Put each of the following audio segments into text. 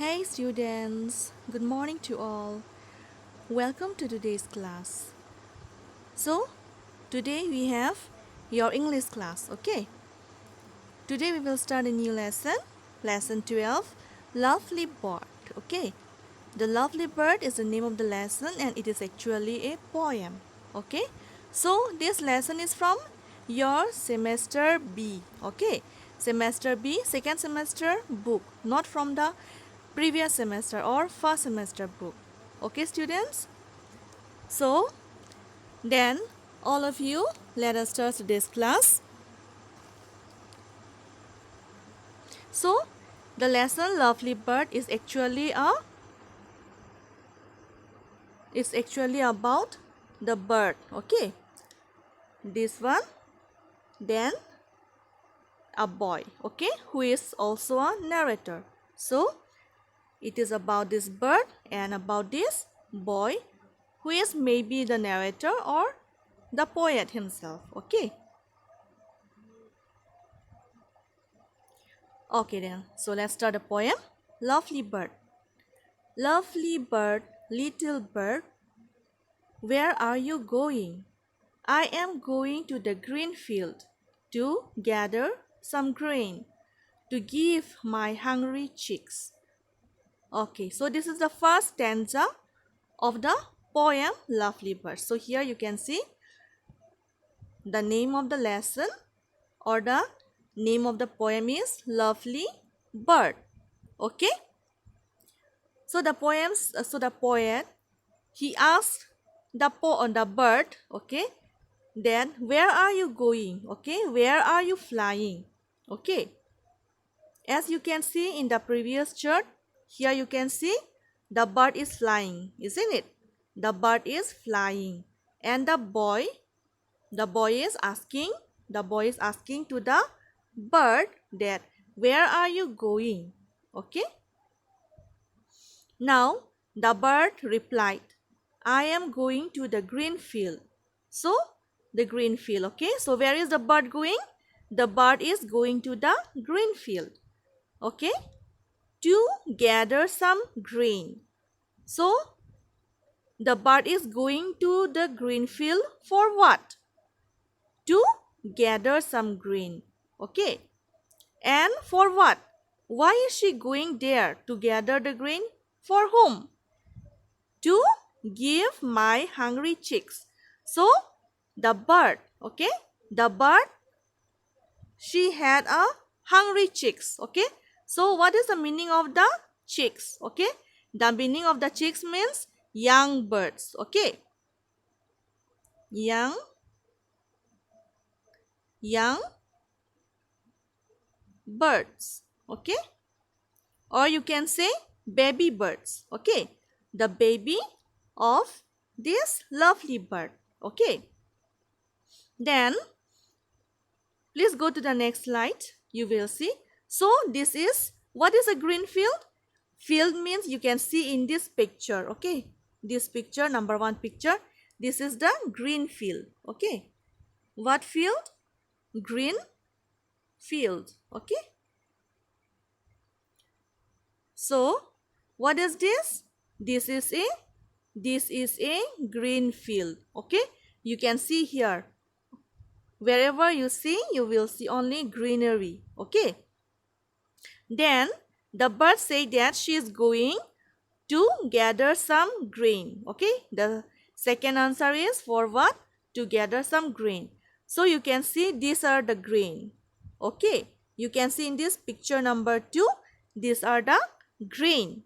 Hey students, good morning to all. Welcome to today's class. So, today we have your English class, okay? Today we will start a new lesson, lesson 12, Lovely Bird, okay? The Lovely Bird is the name of the lesson and it is actually a poem, okay? So, this lesson is from your semester B, okay? Semester B, second semester book, not from the previous semester or first semester book. Okay, students? So, then all of you, let us start today's class. So, the lesson Lovely Bird is actually about the bird. Okay, this one, then a boy. Okay, who is also a narrator. So, it is about this bird and about this boy, who is maybe the narrator or the poet himself. Okay. Okay then, so let's start the poem. Lovely bird. Lovely bird, little bird, where are you going? I am going to the green field to gather some grain to give my hungry chicks. Okay, so this is the first stanza of the poem Lovely Bird. So here you can see the name of the lesson or the name of the poem is Lovely Bird. Okay. So the poet, he asked the bird, okay, then where are you going? Okay, where are you flying? Okay, as you can see in the previous chart, here you can see the bird is flying, isn't it? The bird is flying, and the boy is asking, to the bird that where are you going? Okay. Now the bird replied, I am going to the green field. So the green field, okay. So where is the bird going? The bird is going to the green field, okay, to gather some grain. So the bird is going to the green field for what? To gather some grain, okay. And for what? Why is she going there to gather the grain? For whom? To give my hungry chicks. So the bird, okay, the bird, she had a hungry chicks, okay. So what is the meaning of the chicks? Okay, the meaning of the chicks means young birds, okay, young young birds, okay, or you can say baby birds, okay, the baby of this lovely bird, okay. Then please go to the next slide. You will see. So this is, what is a green field? Field means you can see in this picture. Okay. This picture, number one picture. This is the green field. Okay. What field? Green field. Okay. So what is this? This is a green field. Okay. You can see here. Wherever you see, you will see only greenery. Okay. Then the bird said that she is going to gather some grain. Okay. The second answer is for what? To gather some grain. So you can see these are the grain. Okay. You can see in this picture number 2, these are the grain.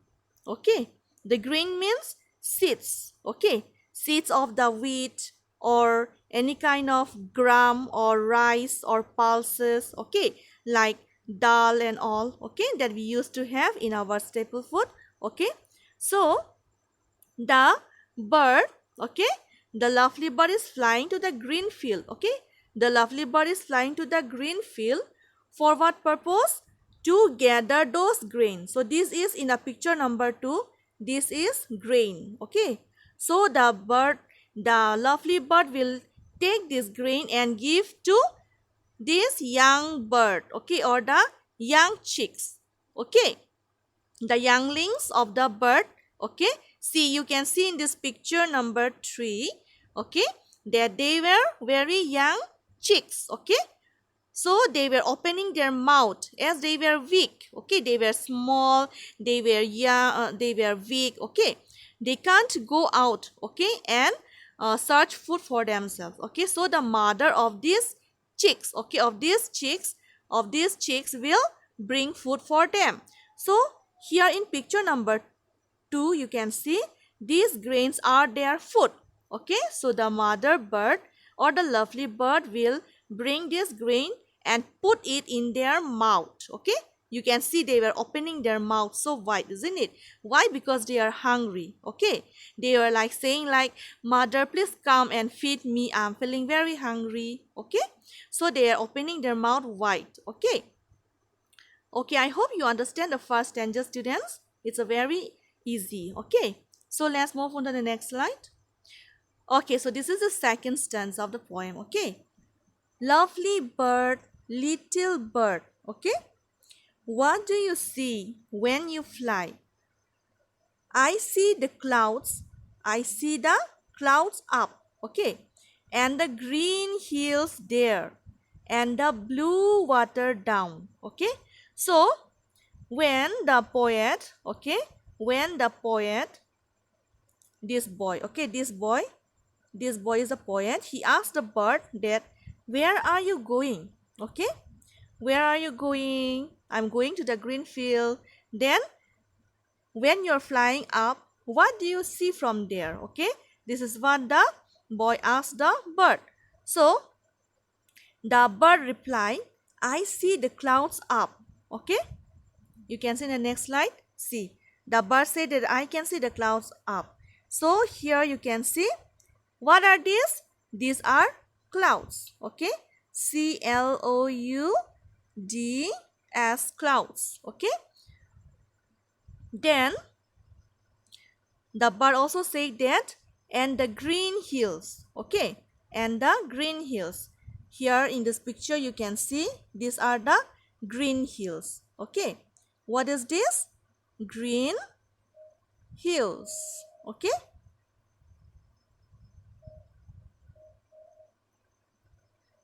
Okay. The grain means seeds. Okay. Seeds of the wheat or any kind of gram or rice or pulses. Okay. Like dal and all, okay, that we used to have in our staple food, okay. So the bird, okay, the lovely bird is flying to the green field, okay. The lovely bird is flying to the green field for what purpose? To gather those grain. So this is in a picture number 2, this is grain, okay. So the lovely bird will take this grain and give to this young bird, okay, or the young chicks, okay. the younglings of the bird. Okay, see, you can see in this picture number 3, okay, that they were very young chicks. Okay, so they were opening their mouth as they were weak. Okay, they were small, they were young, they were weak. Okay, they can't go out, okay, and search food for themselves. Okay, so the mother of these chicks, okay, of these chicks will bring food for them. So here in picture number 2, you can see these grains are their food. Okay, so the mother bird or the lovely bird will bring this grain and put it in their mouth. Okay, you can see they were opening their mouth so wide, isn't it? Why? Because they are hungry. Okay, they were like saying like, mother, please come and feed me, I'm feeling very hungry. Okay, so they are opening their mouth wide. Okay, I hope you understand the first stanza, students. It's a very easy. Okay, so let's move on to the next slide. Okay, so this is the second stanza of the poem. Okay, lovely bird, little bird. Okay, what do you see when you fly? I see the clouds. I see the clouds up. Okay, and the green hills there, and the blue water down. Okay, so when the poet, okay, when the poet, this boy, okay, this boy is a poet, he asked the bird that, where are you going? Okay, where are you going? I'm going to the green field. Then when you're flying up, what do you see from there? Okay, this is what the boy asked the bird. So the bird replied, I see the clouds up. Okay, you can see in the next slide. See, the bird said that I can see the clouds up. So here you can see, what are these? These are clouds. Okay, CLOUDS, clouds. Okay, then the bird also said that, and the green hills. Okay, and the green hills. Here in this picture you can see these are the green hills. Okay, what is this? Green hills. Okay,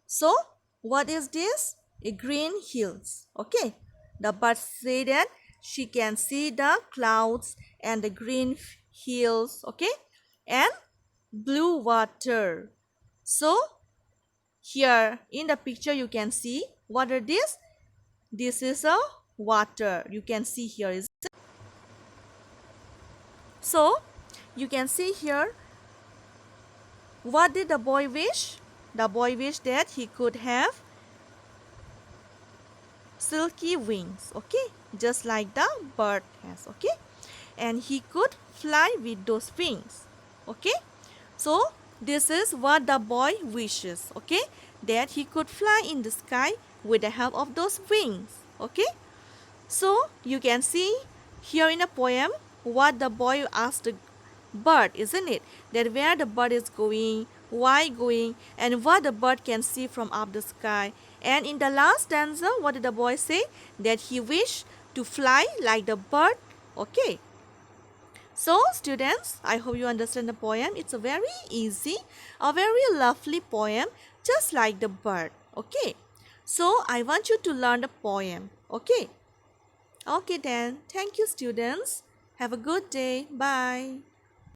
so what is this? A green hills. Okay, the bird say that she can see the clouds and the green hills. Okay, and blue water. So here in the picture you can see, what are this? This is a water. You can see here is, so you can see here, what did the boy wish? The boy wished that he could have silky wings. Okay, just like the bird has. Okay, and he could fly with those wings. Okay, so this is what the boy wishes. Okay, that he could fly in the sky with the help of those wings. Okay, so you can see here in a poem what the boy asked the bird, isn't it? That where the bird is going, why going, and what the bird can see from up the sky. And in the last stanza, what did the boy say? That he wished to fly like the bird. Okay. So students, I hope you understand the poem. It's a very easy, a very lovely poem, just like the bird. Okay. So I want you to learn the poem. Okay. Okay then. Thank you students. Have a good day. Bye.